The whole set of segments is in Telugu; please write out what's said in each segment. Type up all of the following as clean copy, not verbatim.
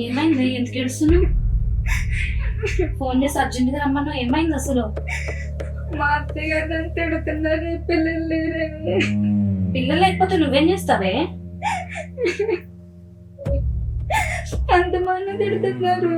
ఏమైంది? ఎందుకు ఏడుస్తున్నావు? ఫోన్ చేసి అర్జెంట్గా రమ్మన్నావు. ఏమైంది అసలు? మా అత్తయ్య గారు తిడుతున్నారు, పిల్లలు లేరని. పిల్లలు లేకపోతే నువ్వేం చేస్తావే? అంతమంది తిడుతున్నారు,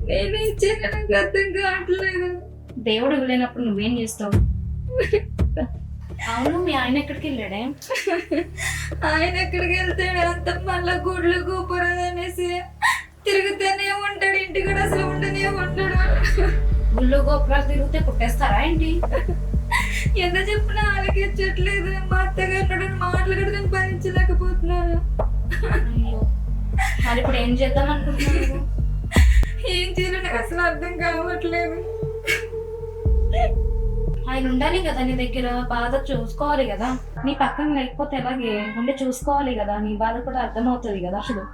నేనేం చేయాలి నాకు అర్థం కావట్లేదు. దేవుడు ఇవ్వలేనప్పుడు నువ్వేం చేస్తావు? అవును, మీ ఆయన ఎక్కడికి వెళ్ళాడే? ఆయన ఎక్కడికి వెళ్తాడు? అంత మళ్ళా గుడ్లు గోపురాలు అనేసి తిరుగుతూనే ఉంటాడు, ఇంటి కూడా అసలు ఉండనే ఉంటాడు. గుళ్ళు గోపురాలు తిరిగితే పుట్టేస్తారా ఏంటి? ఎంత చెప్పినా ఆలకించట్లేదు. మా అత్తగారు మాటలు కూడా నేను భరించలేకపోతున్నాను. మరి ఇప్పుడు ఏం చేద్దాం అనుకుంటున్నాను? ఏం చేయాలో నాకు అసలు అర్థం కావట్లేదు. ఆయన ఉండాలి కదా నీ దగ్గర, బాధ చూసుకోవాలి కదా. నీ పక్కన లేకపోతే ఎలాగే ఉండి చూసుకోవాలి కదా, నీ బాధ కూడా అర్థమవుతుంది కదా. అసలు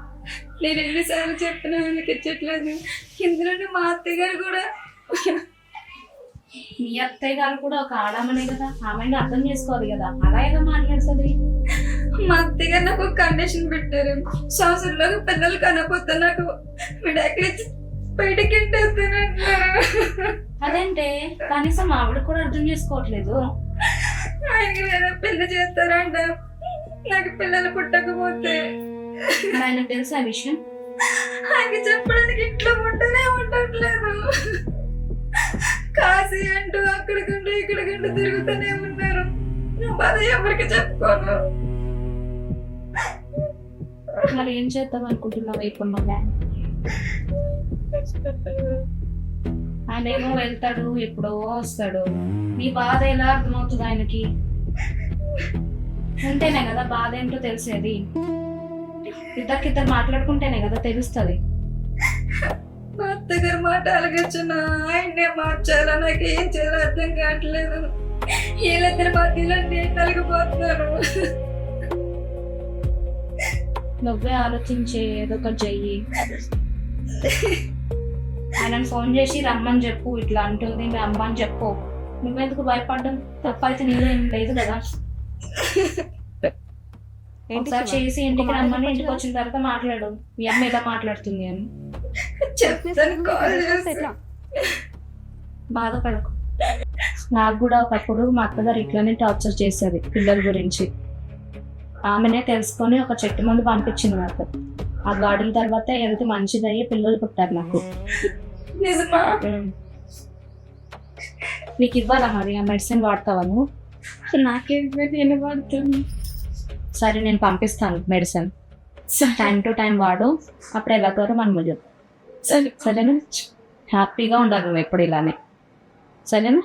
నేను ఎన్నిసార్లు చెప్పినా ఆలకించట్లేదు. ఇందులోనే మా అత్తయ్య గారు కూడా. మీ అత్తయ్య గారు కూడా ఒక ఆడామనే కదా, ఆమెను అర్థం చేసుకోవాలి కదా. అలా ఎలా మాట్లాడుతుంది? మా అత్తయ్య గారు నాకు ఒక కండిషన్ పెట్టారు. సంవత్సరంలోకి పిల్లలు కనపోతే నాకు విడాకులు ఇచ్చి బయటకి ఎంటేస్తానంటున్నారు. అదేంటే కనీసం ఆవిడ కూడా అర్థం చేసుకోవట్లేదు. ఆయనకి వేరే పెళ్లి చేస్తారంట నాకు పిల్లలు పుట్టకపోతే. ఆయనకు తెలుసా ఆ విషయం? ఆయనకి చెప్పడానికి ఇంట్లో ఉంటేనే ఉండట్లేదు. కాశీ అంటూ అక్కడికంటూ ఇక్కడికంటూ తిరుగుతూనే ఉన్నారు. బాధ ఎవరికి చెప్పుకోను. మరి ఏం చేద్దాం అనుకుంటున్నావు ఇప్పుడు మళ్ళీ? ఆయన ఏమో వెళ్తాడు, ఎప్పుడో వస్తాడు. నీ బాధ ఎలా అర్థమవుతుంది ఆయనకి? ఉంటేనే కదా బాధ ఏంటో తెలిసేది. ఇద్దరికిద్దరు మాట్లాడుకుంటేనే కదా తెలుస్తుంది. మా అత్తగారు మాట అలగచ్చున్నా ఆయన్నే మార్చాలా, నాకు ఏం చేయాలో అర్థం కావట్లేదు. వీళ్ళిద్దరి మధ్యలో నేను నలిగిపోతున్నాను. నువ్వే ఆలోచించి ఏదో ఒకటి చెయ్యి. ఆయనను ఫోన్ చేసి రమ్మని చెప్పు, ఇట్లా అంటుంది మీ అమ్మ అని చెప్పు. నువ్వెందుకు భయపడ్డం? తప్పైతే నీలో ఏం లేదు కదా. ఒకసారి చేసి ఇంటికి రమ్మని, ఇంటికి వచ్చిన తర్వాత మాట్లాడు మీ అమ్మ ఎలా మాట్లాడుతుంది అని. బాధపడకు. నాకు కూడా ఒకప్పుడు మా అత్తగారు ఇట్లానే టార్చర్ చేసేది పిల్లల గురించి. ఆమెనే తెలుసుకొని ఒక చెట్టు మందు పంపించింది నాకు. ఆ గార్డెన్ తర్వాత హెల్త్ మంచిదయ్యి పిల్లలు పుట్టారు నాకు. నిజమా? నీకు ఇవ్వాలా మరి ఆ మెడిసిన్ వాడతావా నువ్వు? నాకేం నేను వాడుతాను. సరే నేను పంపిస్తాను మెడిసిన్. టైం టు టైం వాడు, అప్పుడు ఎలా తోరో మనం చెప్పు. సరేనా? హ్యాపీగా ఉండాలి నువ్వు ఎప్పుడు ఇలానే. సరేనా?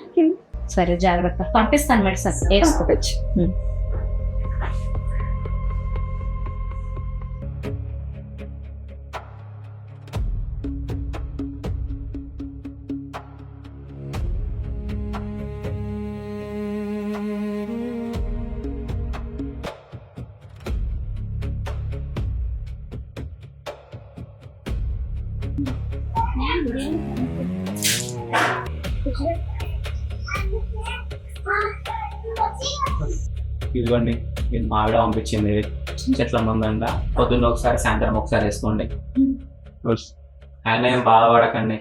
సరే జాగ్రత్త. పంపిస్తాను మెడిసిన్ వేసుకోవచ్చు. ఇదిగోండి, ఇది మా ఆవిడ పంపించింది చెట్ల మందంట. పొద్దున్న ఒకసారి, సాయంత్రం ఒకసారి వేసుకోండి. ఆయన ఏం బాధపడకండి.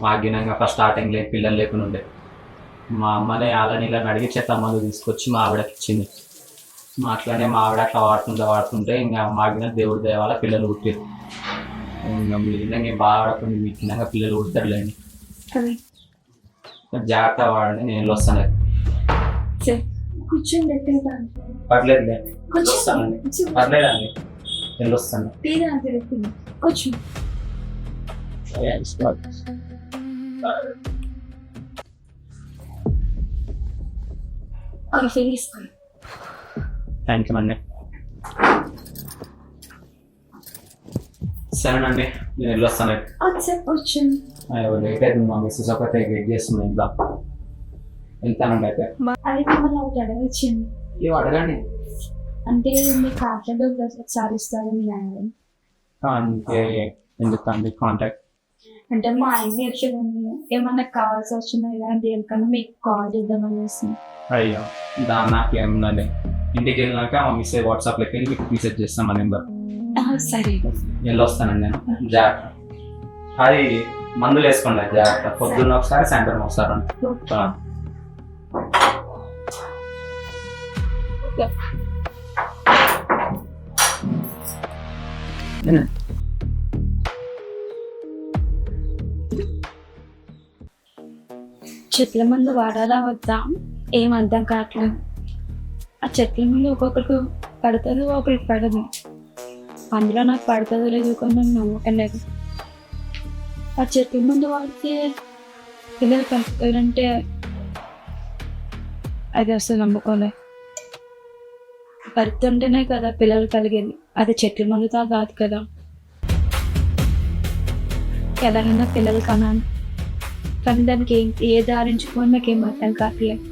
మాగ్గినంగా ఫస్ట్ స్టార్టింగ్ లేదు, పిల్లలు లేకుండా ఉండే. మా అమ్మని అలా నీళ్ళని అడిగి చెట్ల మందు తీసుకొచ్చి మా ఆవిడకి ఇచ్చింది. అట్లానే మా ఆవిడ అట్లా వాడుతుంటే ఇంకా మాగిన దేవుడి దేవాల పిల్లలు పుట్టారు. ఇంకా మీరు ఏం బాధపడకండి, మీకు తిన్నాక పిల్లలు పుడతారులేండి. జాగ్రత్త వాడండి. నేను వస్తాను. కూర్చోండి. పర్లేదులే, వస్తానండి. పర్లేదండి, నేను వస్తాను. కూర్చో. థ్యాంక్ యూ అండి. సరే అండి, నేను వెళ్ళొస్తాను. లేట్ అవుతుంది, మా మిస్సెస్ ఒకటే వెయిట్ చేస్తుంది ఇంట్లో. వెళ్తానండి అయితే. అడగచ్చింది. ఏం అడగండి. అంటే మీకు కాంటాక్ట్ ఒకసారి ఇస్తారని. అంటే ఎందుకండి కాంటాక్ట్? అంటే మా ఆయన ఎట్లండి ఏమన్నా కావాల్సి వచ్చినా ఇలాంటి దేనికన్నా మీకు కాల్ చేద్దామని చేస్తాను. అయ్యో నాకు ఏముందండి, ఇంటికి వెళ్ళినాక మా మిస్సెస్ వాట్సాప్లోకి వెళ్ళి మీకు మెసేజ్ చేస్తాం మా నెంబర్. సరే వెళ్ళొస్తానండి నేను, జాగ్రత్త. అది మందులు వేసుకోండి జాగ్రత్త, పొద్దున్న ఒకసారి సాయంత్రం ఒకసారి. చెట్ల మందు వాడాలా వద్దా ఏం అర్థం కావట్లేదు. ఆ చెట్ల మందు ఒక్కొక్కరికి పడుతుంది, ఒక్కొక్కరికి పడదు. అందులో నాకు పడుతుందో లేదు కొన్ని నాకు నమ్మకం లేదు. ఆ చెట్ల మందు వాడితే పిల్లలు కలుపుతారంటే అది అసలు నమ్ముకోలే. పడుతుంటేనే కదా పిల్లలు కలిగేది, అది చెట్ల మందుతో కాదు కదా. ఎలాగైనా పిల్లలు కనాలి, కానీ దానికి ఏ దారించుకొని నాకేం అర్థం కావట్లేదు.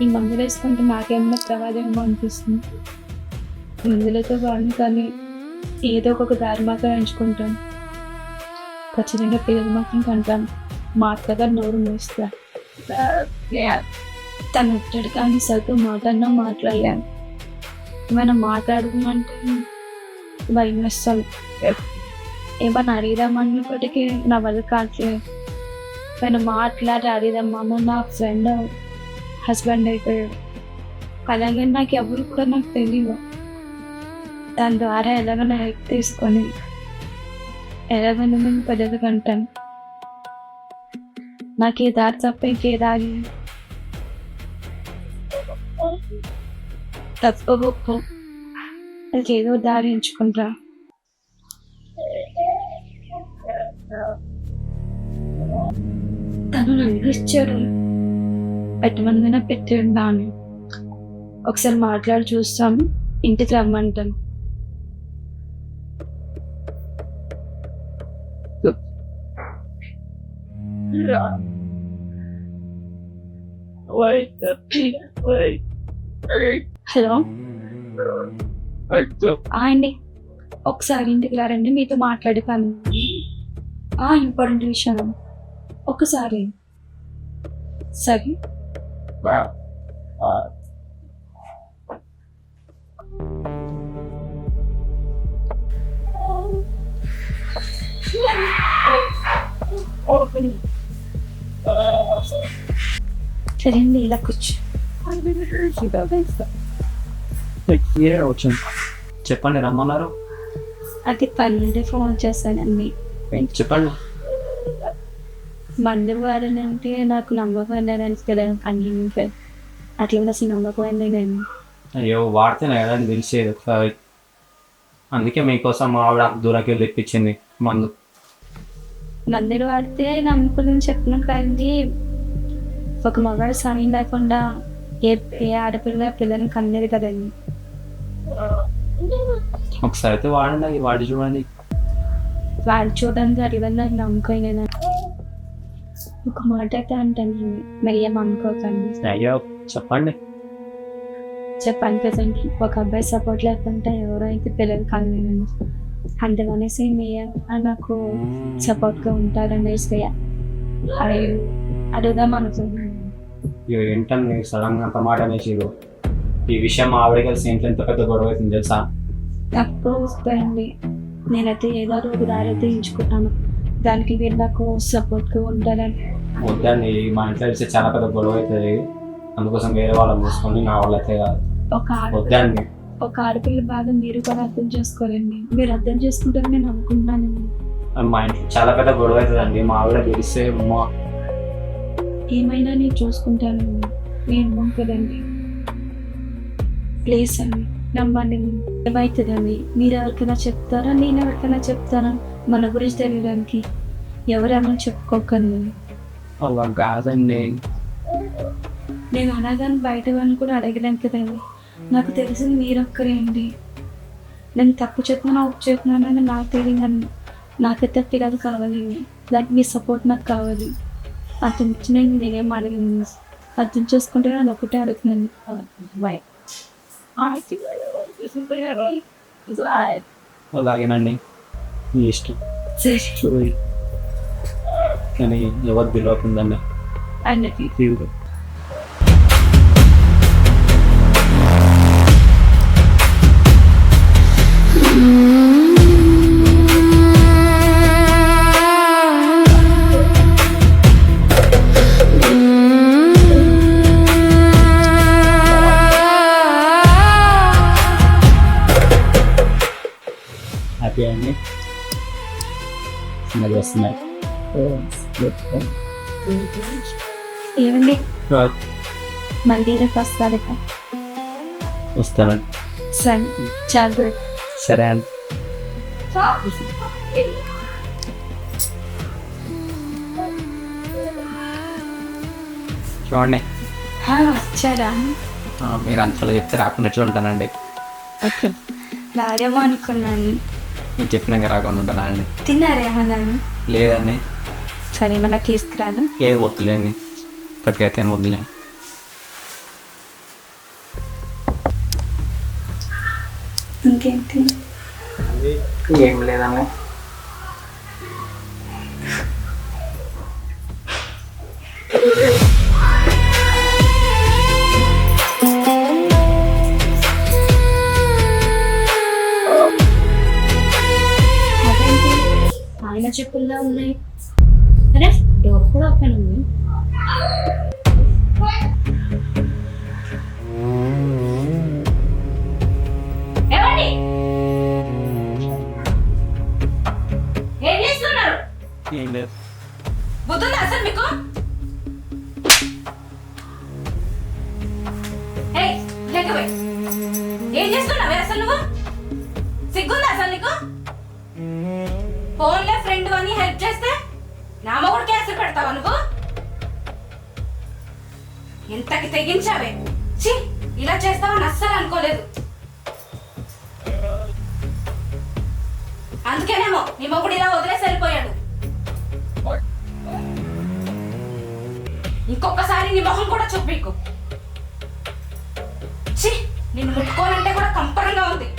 ఈ మందులు వేసుకుంటే నాకేమన్నా ప్రమాదమేమో అనిపిస్తుంది. మందులతో వాడిని కానీ ఏదో ఒక దారి మాత్రం ఎంచుకుంటాను. ఖచ్చితంగా పిల్లలు మాత్రం కంటాను. మా అత్తగారు నోరు మూస్తారు. తను వచ్చాడు కానీ సరిగ్గా మాట్లాడినా మాట్లాడలేను. ఏమైనా మాట్లాడుకుంటే భయం వేస్తాను. ఏమన్నా అడిగిదామన్నప్పటికీ నా వల్ల కావట్లేదు. నేను మాట్లాడి అడిగిదామా, నా ఫ్రెండ్ హస్బెండ్ అయిపోయాడు. అలాగే నాకు ఎవరు కూడా నాకు తెలియదు. దాని ద్వారా ఎలాగైనా హెల్ప్ తీసుకొని ఎలాగైనా నేను పెద్దది కంటాను. నాకు ఈ దారి తప్ప ఇంకే దారి తప్ప ఇంకేదో దారి ఎంచుకుంటా. తను నన్ను ఇచ్చాడు, పెట్టమందినా పెట్టాడు. దాన్ని ఒకసారి మాట్లాడి చూస్తాం, ఇంటికి రమ్మంటాను. హలో అండి, ఒకసారి ఇంటికి రారండి, మీతో మాట్లాడే పని ఇంపార్టెంట్ విషయం. ఒకసారి సరే. సరే అండి, ఇలా కూర్చో. చెప్పండి, రమ్మన్నారు. అది పని నుండి ఫోన్ చేస్తానండి. చెప్పండి. మందు వాడనంటే నాకు నమ్మకం కదా అన్ని అట్లా అసలు నమ్మకం నేను. అయ్యో వాడితేనే కదా అని తెలిసేది ఒకసారి. అందుకే మీకోసం మా ఆవిడ దూరాకి వెళ్ళి తెప్పించింది మందు. మందులు వాడితే నమ్మకం చెప్పిన కానీ ఒక మగాడు సమయం లేకుండా ఏ ఆడపిల్ల పిల్లని కన్నది కదండి. ఒకసారి అయితే వాడండి, వాడి చూడండి. వాడు చూడడానికి అడిగిన నాకు నమ్మకం లేదా. ఒక మాట అయితే అంటాను, మరి ఏం అనుకోకండి. అయ్యో చెప్పండి. చెప్పాను కదండి, ఒక అబ్బాయి సపోర్ట్ లేకుంటే ఎవరో అయితే పిల్లలు కలలేదండి. అందుకనేసి మీ నాకు సపోర్ట్గా ఉంటారనేసి అడుగుదాం అనుకుంటున్నాను. ఏంటండి సడన్గా అంత మాట అనేసి, ఈ విషయం ఆవిడ కలిసి ఇంట్లో ఎంత పెద్ద గొడవ అవుతుంది తెలుసా. తప్పు వస్తాయండి, నేనైతే ఏదో ఒక దారి అయితే ఎంచుకుంటాను. దానికి మీరు నాకు సపోర్ట్గా ఉంటారని. వద్దండి, మా ఇంట్లో తెలిసి చాలా పెద్ద గొడవ అవుతుంది. అందుకోసం వేరే వాళ్ళని చూసుకొని నా వాళ్ళ అయితే కాదు. వద్దండి. ఒక ఆడపిల్ల బాగా మీరు కూడా అర్థం చేసుకోరండి. మీరు అర్థం చేసుకుంటారని నేను అనుకుంటున్నానండి. మా ఇంట్లో చాలా పెద్ద గొడవ అవుతుందండి. మా ఆవిడ తెలిస్తే ఏమైనా నేను చూసుకుంటానండి. నేను కదండి, ప్లీజ్ అండి నమ్మండి. ఏమవుతుందండి, మీరు ఎవరికైనా చెప్తారా, నేను ఎవరికైనా చెప్తారా మన గురించి తెలియడానికి? ఎవరెవరో చెప్పుకోకండి. అలా కాదండి, నేను అలాగని బయట వాళ్ళని కూడా అడగలేను కదండి. నాకు తెలిసింది మీరు ఒక్కరే అండి. నేను తప్పు చెప్తున్నా ఒప్పు చెప్తున్నానని నాకు తెలియదండి. నాకైతే పిల్లలు కావాలి, దానికి మీ సపోర్ట్ నాకు కావాలి. అతను ఇచ్చిన నేనేం అడగను. అర్థం చేసుకుంటే నేను ఒకటే అడుగుతున్నాను. అలాగేనండి, మీ ఇష్టం. సరే. కానీ ఎవరు తెలియకుందన్న అన్నది హ్యాపీ అండి చిన్నది వస్తున్నాయి ఏమండి మళ్ళీ రేపు వస్తుంది వస్తానండి సరే జాగ్రత్త సరే అండి చూడండి వచ్చారా మీరు అంతలో చెప్తే రాకుండా ఎట్లా ఉంటానండి రారేమో అనుకున్నాను మీరు చెప్పినాక రాకుండా ఉంటానండి తిన్నారేమన్నాను లేదండి సరే మళ్ళీ తీసుకురాను ఏ వద్దులేండి ఇప్పటికైతే వద్దులే ఇంకేంటి ఏం లేదండి అదేంటి ఆయన చెప్పుల్లా ఉన్నాయి అరే డోర్ కూడా ఓపెన్ ఉంది ఏమండి ఏం చేస్తున్నారు ఏం లేదు బుద్ధుందా అసలు మీకు ఏయ్ లేకపోయి ఏం చేస్తున్నావే అసలు నువ్వు సిగ్గుందా అసలు నీకు ఫోన్లో ఫ్రెండ్ అని హెల్ప్ చేస్తే నా మొగుడికి అసలు పెడతావా నువ్వు ఇంతకి తెగించావే ఛీ ఇలా చేస్తావని అస్సలు అనుకోలేదు అందుకేనేమో నీ మొగుడు ఇలా వదిలేసి వెళ్ళిపోయాడు ఇంకొకసారి నీ మొహం కూడా చూపికు ఛీ నిన్ను ముట్టుకోవాలంటే కూడా కంపరంగా ఉంది